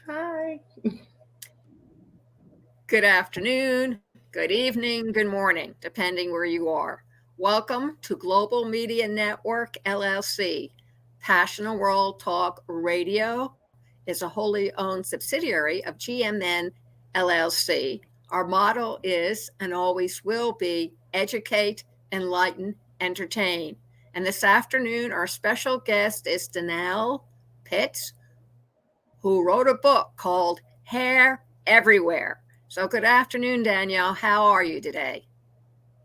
Hi. Good afternoon, good evening, good morning, depending where you are. Welcome to Global Media Network LLC. Passionate World Talk Radio is a wholly owned subsidiary of GMN LLC. Our motto is and always will be educate, enlighten, entertain. And this afternoon, our special guest is Danelle Pitts, who wrote a book called Hair Everywhere. So, good afternoon, Danielle. How are you today?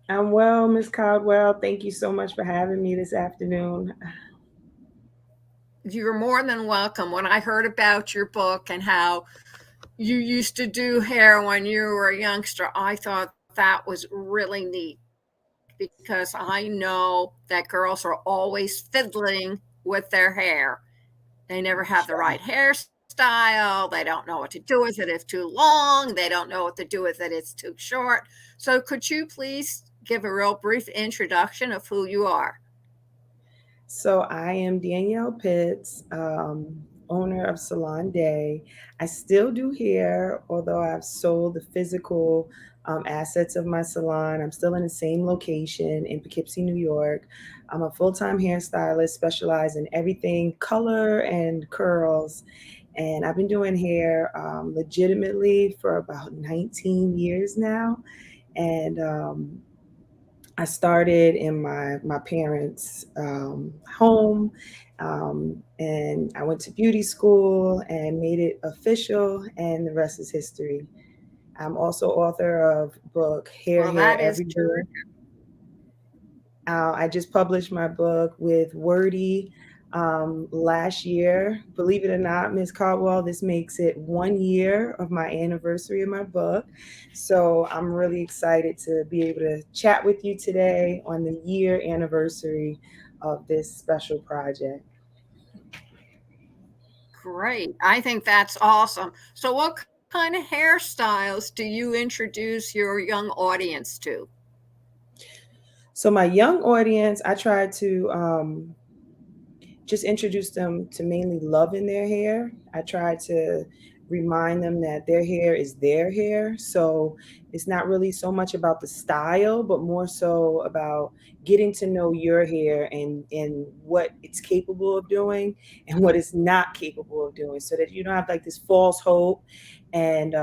I'm well, Miss Cauldwell. Thank you so much for having me this afternoon. You're more than welcome. When I heard about your book and how you used to do hair when you were a youngster, I thought that was really neat because I know that girls are always fiddling with their hair. They never have the right hairstyle. They don't know what to do with it if it's too long. They don't know what to do with it if it's too short. So, could you please give a real brief introduction of who you are? So I am Danielle Pitts, owner of Salon Day. I still do hair, although I've sold the physical assets of my salon. I'm still in the same location in Poughkeepsie, New York. I'm a full-time hairstylist, specialized in everything color and curls. And I've been doing hair legitimately for about 19 years now. And I started in my parents' home, and I went to beauty school and made it official, and the rest is history. I'm also author of book Well, Hair that is Everywhere. I just published my book with Wordy last year. Believe it or not, Miss Caldwell, this makes it 1 year of my anniversary of my book. So I'm really excited to be able to chat with you today on the year anniversary of this special project. great. I think that's awesome. So, what kind of hairstyles do you introduce your young audience to? So my young audience, I try to just introduce them to mainly loving their hair. I try to remind them that their hair is their hair. So it's not really so much about the style, but more so about getting to know your hair and what it's capable of doing and what it's not capable of doing so that you don't have like this false hope. And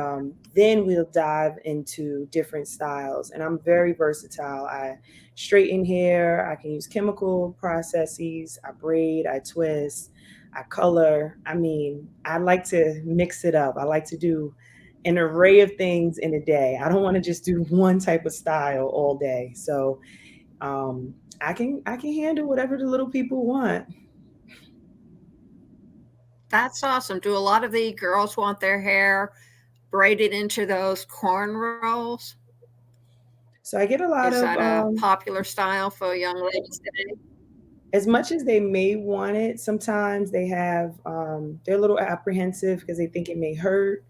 then we'll dive into different styles. And I'm very versatile. I straighten hair. I can use chemical processes. I braid, I twist, I color. I mean, I like to mix it up. I like to do an array of things in a day. I don't want to just do one type of style all day. So I can handle whatever the little people want. That's awesome. Do a lot of the girls want their hair braided into those cornrows? So I get a lot Is of that a popular style for young ladies today? as much as they may want it, sometimes they're a little apprehensive because they think it may hurt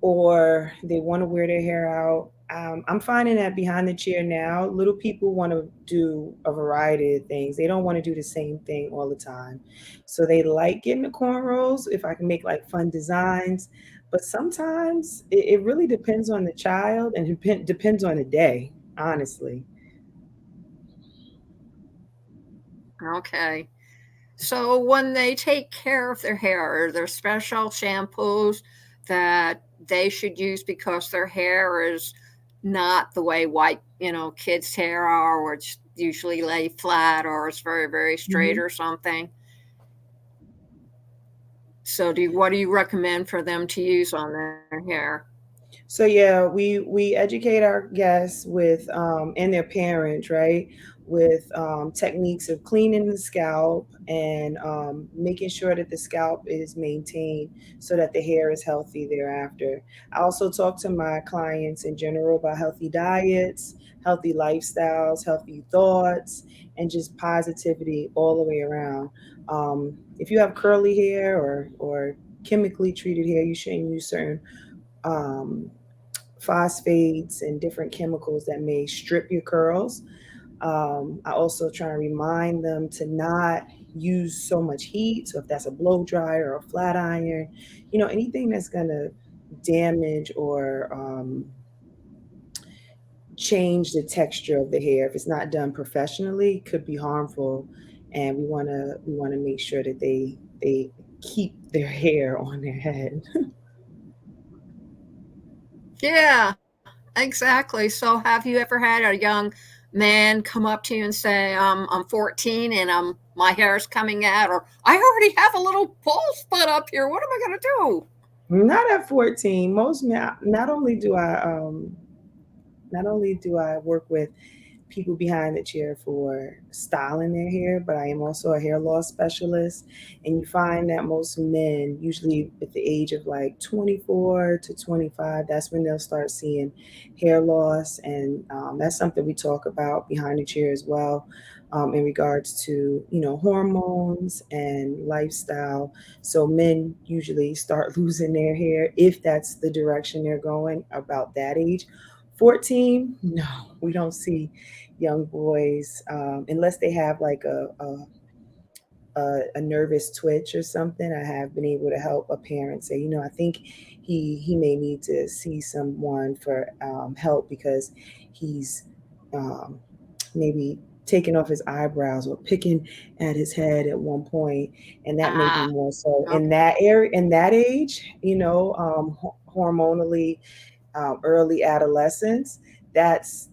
or they want to wear their hair out. I'm finding that behind the chair now, little people want to do a variety of things. They don't want to do the same thing all the time. So they like getting the cornrows if I can make like fun designs. But sometimes it really depends on the child and depends on the day, honestly. Okay. So when they take care of their hair, are there special shampoos that they should use because their hair is not the way white, kids' hair are, where it's usually lay flat or it's very, very straight Mhm. or something? So what do you recommend for them to use on their hair? So yeah, we educate our guests with and their parents, right, with techniques of cleaning the scalp and making sure that the scalp is maintained so that the hair is healthy thereafter. I also talk to my clients in general about healthy diets, healthy lifestyles, healthy thoughts, and just positivity all the way around. If you have curly hair or chemically treated hair, you shouldn't use certain um, phosphates and different chemicals that may strip your curls. I also try and remind them to not use so much heat. So if that's a blow dryer or a flat iron, anything that's going to damage or change the texture of the hair, if it's not done professionally, could be harmful. And we want to make sure that they keep their hair on their head. Yeah, exactly. So, have you ever had a young man come up to you and say, I'm 14 and my hair is coming out, or I already have a little bald spot up here. What am I going to do? Not at 14. Most men, not only do I work with people behind the chair for styling their hair, but I am also a hair loss specialist. And you find that most men, usually at the age of like 24 to 25, that's when they'll start seeing hair loss. And that's something we talk about behind the chair as well. In regards to hormones and lifestyle, so men usually start losing their hair if that's the direction they're going about that age. 14, no, we don't see young boys unless they have like a nervous twitch or something. I have been able to help a parent say, I think he may need to see someone for help because he's um, maybe taking off his eyebrows or picking at his head at one point, and that may be Ah, more so in okay. that area, in that age, hormonally, early adolescence. That's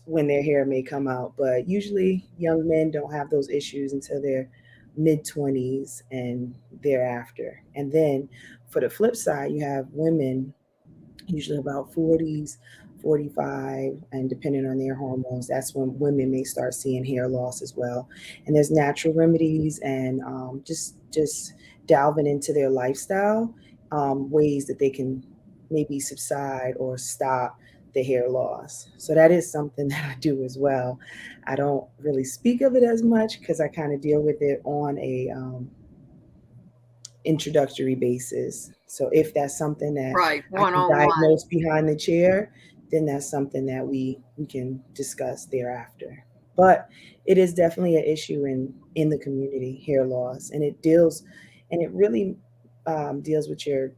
when their hair may come out. But usually, young men don't have those issues until their mid 20s and thereafter. And then, for the flip side, you have women usually about 40s, 45, and depending on their hormones, that's when women may start seeing hair loss as well. And there's natural remedies and just delving into their lifestyle, ways that they can maybe subside or stop the hair loss. So that is something that I do as well. I don't really speak of it as much because I kind of deal with it on a introductory basis. So if that's something that Right, I one can on one. diagnose behind the chair, then that's something that we can discuss thereafter. But it is definitely an issue in the community, hair loss, and it really deals with your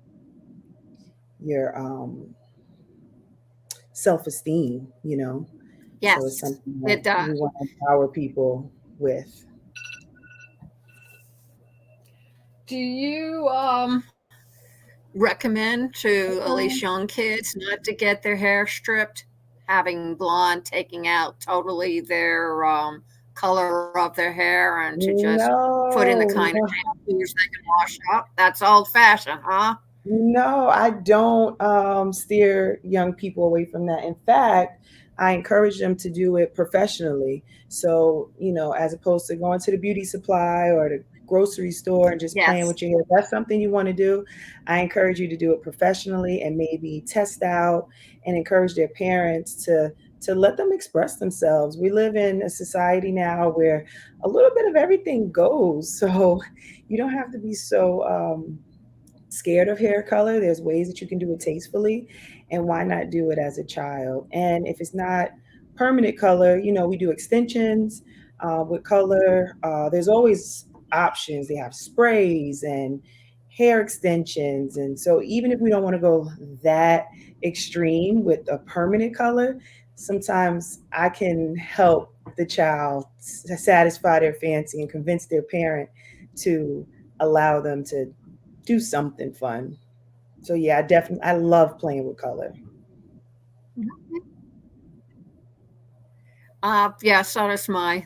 self esteem. So it's Yes, something that it does. we want to empower people with. Do you recommend to at least young kids not to get their hair stripped, having blonde, taking out totally their color of their hair, and to just put in the No, kind of no. shampoos they can wash up? That's old fashioned, huh? No, I don't steer young people away from that. In fact, I encourage them to do it professionally. So, as opposed to going to the beauty supply or the grocery store and just playing Yes. with your hair, if that's something you want to do. I encourage you to do it professionally and maybe test out and encourage their parents to let them express themselves. We live in a society now where a little bit of everything goes. So you don't have to be so scared of hair color. There's ways that you can do it tastefully, and why not do it as a child? And if it's not permanent color, we do extensions with color. There's always options. They have sprays and hair extensions, and so even if we don't want to go that extreme with a permanent color, sometimes I can help the child satisfy their fancy and convince their parent to allow them to do something fun. So yeah, I love playing with color. Yeah, so does my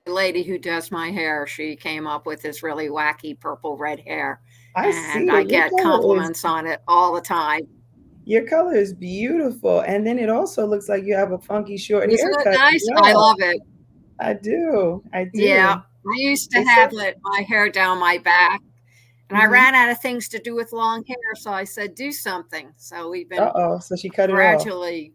lady who does my hair. She came up with this really wacky purple red hair, I and see I it. Your get color is compliments on it all the time. beautiful, and then it also looks like you have a funky short Isn't it haircut as nice? I well. love it. I do. I Yeah, do. I used to They have say. my hair down my back, and I Hmm. ran out of things to do with long hair, so I said, "Do something." So we've Uh been oh. So she cut it off. gradually.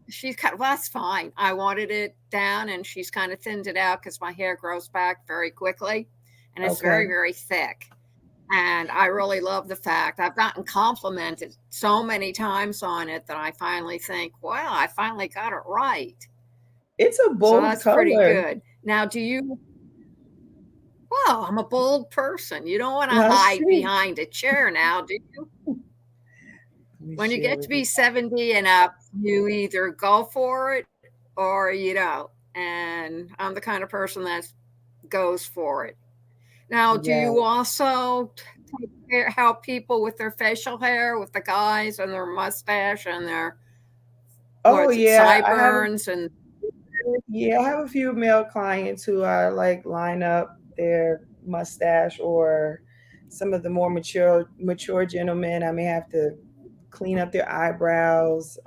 She's cut. Well, that's fine. I wanted it down, and she's kind of thinned it out because my hair grows back very quickly, and it's very, Okay. very thick. And I really love the fact I've gotten complimented so many times on it that I finally think, wow, I finally got it right. It's a So bold that's pretty color. good. Now, well, I'm a bold person. You don't want to I hide see. behind a chair now, do you? Let me When you share get to with you. be 70 and up, you either go for it or you don't. And I'm the kind of person that goes for it. Now, do Yeah. you also help people with their facial hair, with the guys and their mustache and their, Oh what is it, yeah, sideburns and I have a few male clients who I like line up their mustache, or some of the more mature gentlemen. I may have to clean up their eyebrows.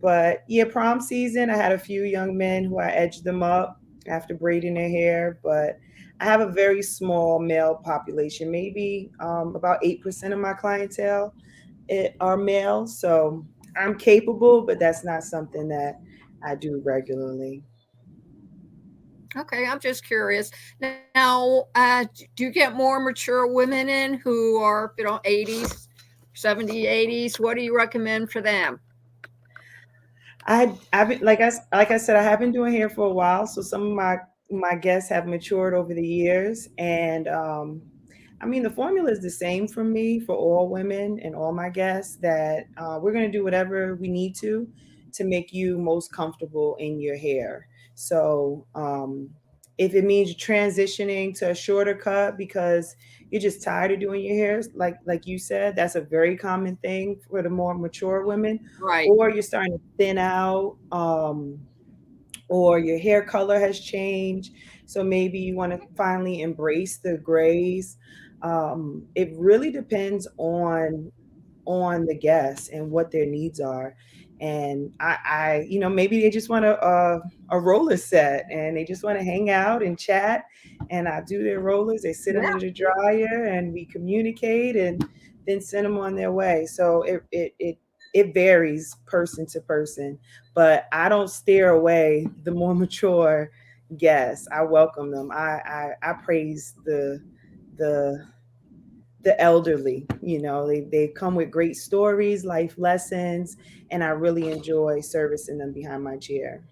But yeah, prom season, I had a few young men who I edged them up after braiding their hair. But I have a very small male population. Maybe about 8% of my clientele are male. So I'm capable, but that's not something that I do regularly. okay, I'm just curious. Now, do you get more mature women in who are, 80s, 70s, 80s? What do you recommend for them? I've been, like I said, I have been doing hair for a while, so some of my guests have matured over the years, and I mean the formula is the same for me for all women and all my guests, that we're going to do whatever we need to make you most comfortable in your hair. So if it means transitioning to a shorter cut because you're just tired of doing your hair, like you said, that's a very common thing for the more mature women, Right. or you're starting to thin out, or your hair color has changed. So maybe you want to finally embrace the grays. It really depends on the guests and what their needs are. And maybe they just want a roller set and they just want to hang out and chat. And I do their rollers. They sit under Yeah. the dryer and we communicate and then send them on their way. So it varies person to person, but I don't steer away the more mature guests. I welcome them. I praise the the elderly. They come with great stories, life lessons, and I really enjoy servicing them behind my chair.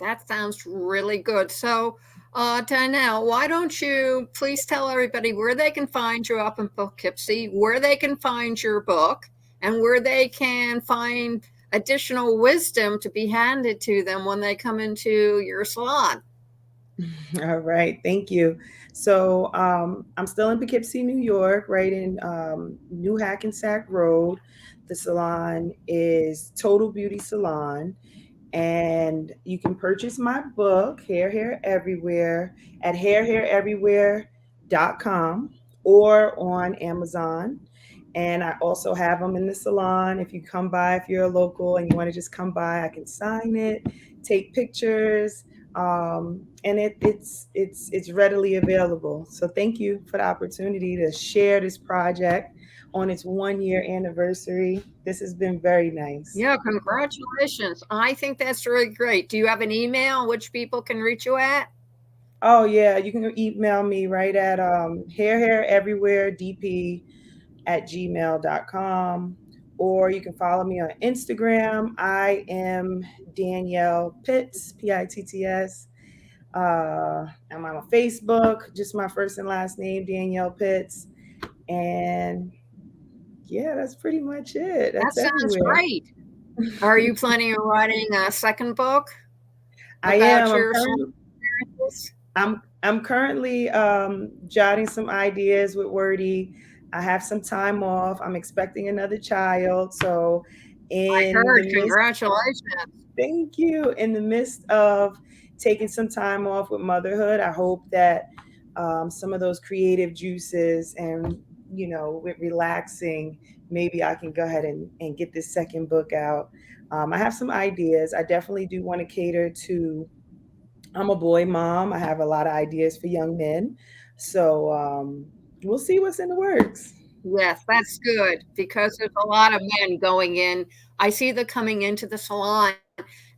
That sounds really good. So, Danielle, why don't you please tell everybody where they can find you up in Poughkeepsie, where they can find your book, and where they can find additional wisdom to be handed to them when they come into your salon. All right, thank you. So I'm still in Poughkeepsie, New York, right in New Hackensack Road. The salon is Total Beauty Salon, and you can purchase my book, Hair Everywhere, at hairhaireverywhere.com or on Amazon. And I also have them in the salon. If you come by, if you're a local and you want to just come by, I can sign it, take pictures, and it's readily available. So thank you for the opportunity to share this project on its 1 year anniversary. This has been very nice. Yeah, congratulations. I think that's really great. Do you have an email which people can reach you at? Oh yeah, you can email me right at hairhaireverywheredp@gmail.com, or you can follow me on Instagram. I am Danielle Pitts, Pitts. I'm on Facebook, just my first and last name, Danielle Pitts. And yeah, that's pretty much it. That That's sounds everywhere. great. Are you planning on writing a second book I am. about your salon experiences? I'm currently jotting some ideas with Wordy. I have some time off. I'm expecting another child, so I in heard. the midst Congratulations. thank you. In the midst of taking some time off with motherhood, I hope that some of those creative juices and with relaxing, maybe I can go ahead and get this second book out. I have some ideas. I definitely do want to cater to I'm a boy mom. I have a lot of ideas for young men. So we'll see what's in the works. Yes, that's good because there's a lot of men going in. I see them coming into the salon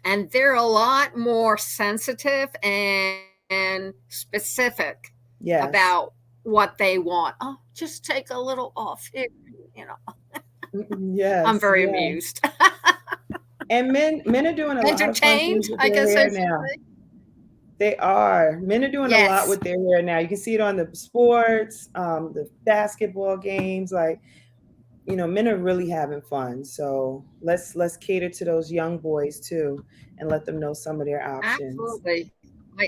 and they're a lot more sensitive and specific Yes. about what they want. Oh, just take a little off here, you know. I'm Yes. very Yeah. amused. And men are doing a lot of fun things Entertained, with I their guess I hair should now. say. They are. Men are doing a lot Yes, with their hair now. You can see it on the sports, the basketball games. Like, men are really having fun. So let's cater to those young boys too, and let them know some of their options. absolutely.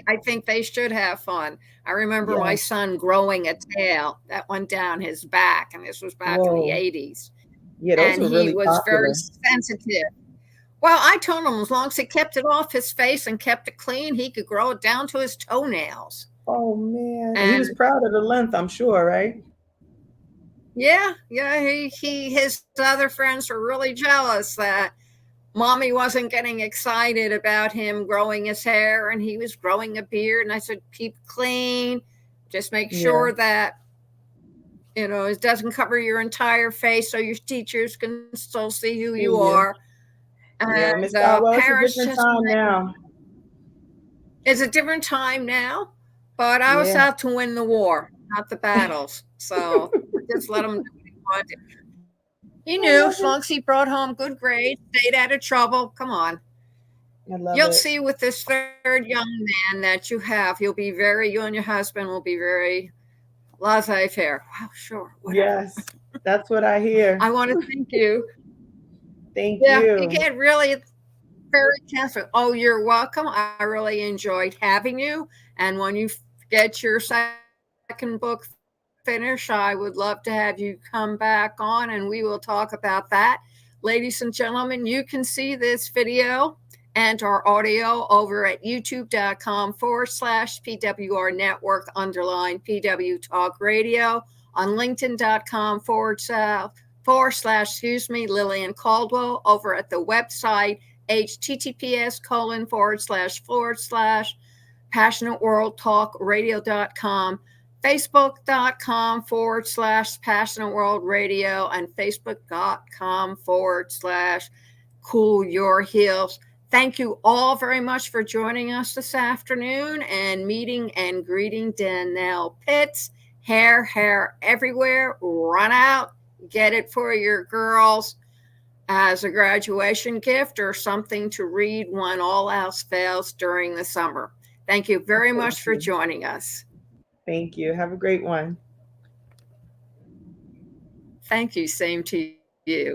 I think they should have fun. I remember my Yes. son growing a tail that went down his back, and this was back in the Whoa. 80s. Yeah, those And were he really was very popular. sensitive. Well, I told him as long as he kept it off his face and kept it clean, he could grow it down to his toenails. Oh man. And he And was proud of the length, I'm sure, right? yeah, his other friends were really jealous that mommy wasn't getting excited about him growing his hair and he was growing a beard. And I said, keep clean, just make Yeah. sure that it doesn't cover your entire face so your teachers can still see who you See you. are. Yeah, And Miss Caldwell, it's a parents different just time now. it's a different time now, but I was Yeah. out to win the war, not the battles. So just let him do what he wanted. He I knew love as it. long as he brought home good grades, stayed out of trouble. Come on. I love You'll it. see with this third young man that you have, you and your husband will be very laissez faire. Wow, sure, whatever. Yes. That's what I hear. I want to thank you. Thank Yeah, you you. get really very careful. Oh, you're welcome. I really enjoyed having you. And when you get your second book finished, I would love to have you come back on and we will talk about that. Ladies and gentlemen, you can see this video and our audio over at youtube.com/PWR Network _PW Talk Radio, on LinkedIn.com/, Lillian Cauldwell, over at the website https:// passionateworldtalkradio.com, facebook.com/Passionate World Radio, and facebook.com/Cool Your Heels. Thank you all very much for joining us this afternoon and meeting and greeting Danelle Pitts. Hair everywhere. Run out, get it for your girls as a graduation gift or something to read when all else fails during the summer. Thank you very Thank much for you. joining us. Thank you. Have a great one. Thank you. Same to you.